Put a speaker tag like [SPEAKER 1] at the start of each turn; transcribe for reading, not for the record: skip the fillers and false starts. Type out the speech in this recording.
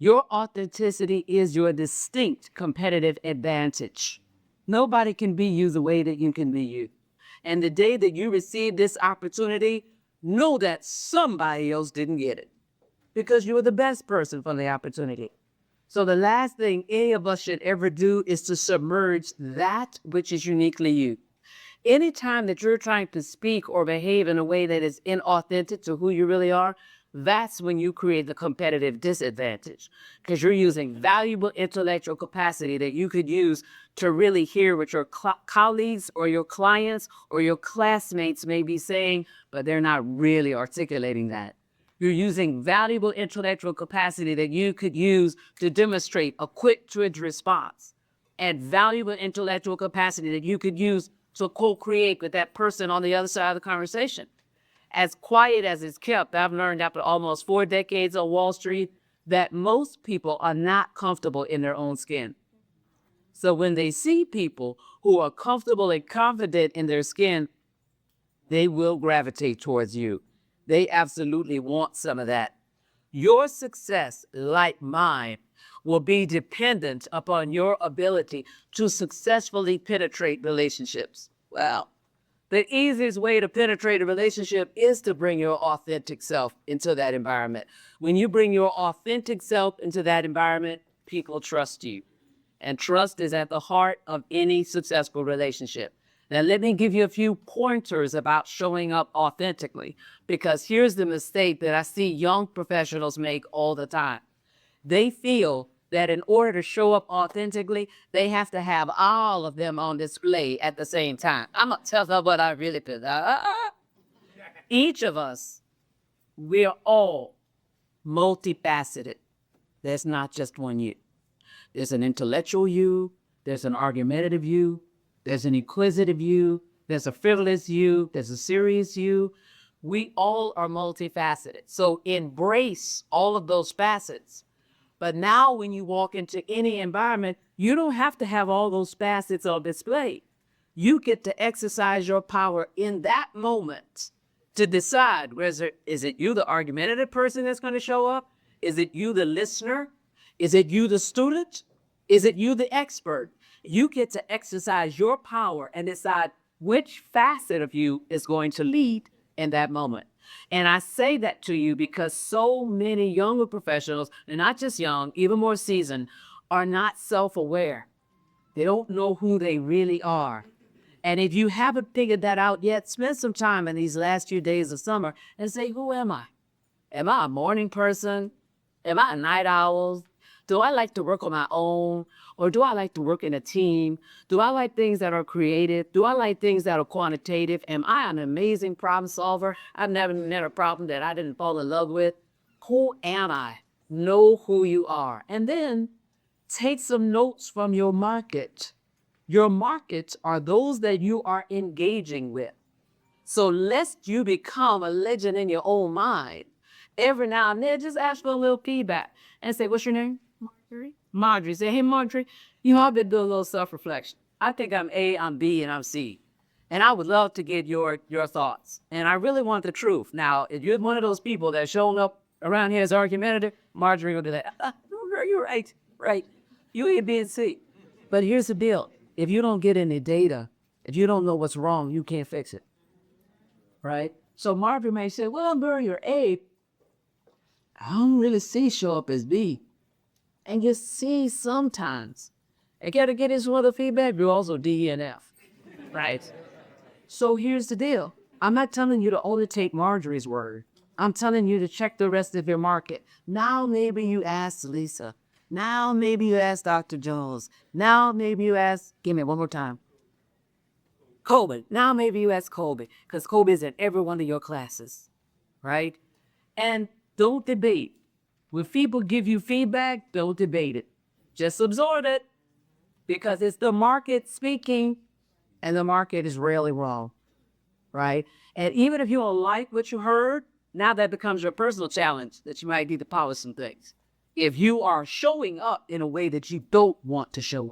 [SPEAKER 1] Your authenticity is your distinct competitive advantage. Nobody can be you the way that you can be you. And the day that you receive this opportunity, know that somebody else didn't get it because you were the best person for the opportunity. So the last thing any of us should ever do is to submerge that which is uniquely you. Anytime that you're trying to speak or behave in a way that is inauthentic to who you really are, that's when you create the competitive disadvantage because you're using valuable intellectual capacity that you could use to really hear what your colleagues or your clients or your classmates may be saying, but they're not really articulating that. You're using valuable intellectual capacity that you could use to demonstrate a quick twitch response and valuable intellectual capacity that you could use to co-create with that person on the other side of the conversation. As quiet as it's kept, I've learned after almost 4 decades on Wall Street that most people are not comfortable in their own skin. So when they see people who are comfortable and confident in their skin, they will gravitate towards you. They absolutely want some of that. Your success, like mine, will be dependent upon your ability to successfully penetrate relationships. Well, the easiest way to penetrate a relationship is to bring your authentic self into that environment. When you bring your authentic self into that environment, people trust you. And trust is at the heart of any successful relationship. Now, let me give you a few pointers about showing up authentically, because here's the mistake that I see young professionals make all the time. They feel that in order to show up authentically, they have to have all of them on display at the same time. I'm going to tell them what I really feel. Each of us, we're all multifaceted. There's not just one you. There's an intellectual you, there's an argumentative you, there's an inquisitive you, there's a frivolous you, there's a serious you. We all are multifaceted. So embrace all of those facets. But now when you walk into any environment, you don't have to have all those facets on display. You get to exercise your power in that moment to decide, is it you, the argumentative person that's going to show up? Is it you, the listener? Is it you, the student? Is it you, the expert? You get to exercise your power and decide which facet of you is going to lead in that moment. And I say that to you because so many younger professionals, and not just young, even more seasoned, are not self-aware. They don't know who they really are. And if you haven't figured that out yet, spend some time in these last few days of summer and say, who am I? Am I a morning person? Am I a night owl? Do I like to work on my own? Or do I like to work in a team? Do I like things that are creative? Do I like things that are quantitative? Am I an amazing problem solver? I've never met a problem that I didn't fall in love with. Who am I? Know who you are. And then take some notes from your market. Your markets are those that you are engaging with. So lest you become a legend in your own mind, every now and then just ask for a little feedback and say, what's your name? Marjorie. Marjorie. Say, hey, Marjorie, I've been doing a little self-reflection. I think I'm A, I'm B, and I'm C. And I would love to get your thoughts. And I really want the truth. Now, if you're one of those people that's showing up around here as argumentative, Marjorie will do that. You're right. You A, B, and C. But here's the deal. If you don't get any data, if you don't know what's wrong, you can't fix it. Right? So Marjorie may say, well, Burr, you're A. I don't really see show up as B. And you see sometimes. You gotta get this other feedback, you're also D and F. Right? So here's the deal. I'm not telling you to only take Marjorie's word. I'm telling you to check the rest of your market. Now maybe you ask Lisa. Now maybe you ask Dr. Jones. Now maybe you ask, give me one more time. Colby. Now maybe you ask Colby, because Colby is in every one of your classes, right? And don't debate. When people give you feedback, don't debate it. Just absorb it, because it's the market speaking, and the market is rarely wrong, right? And even if you don't like what you heard, now that becomes your personal challenge that you might need to polish some things. If you are showing up in a way that you don't want to show up.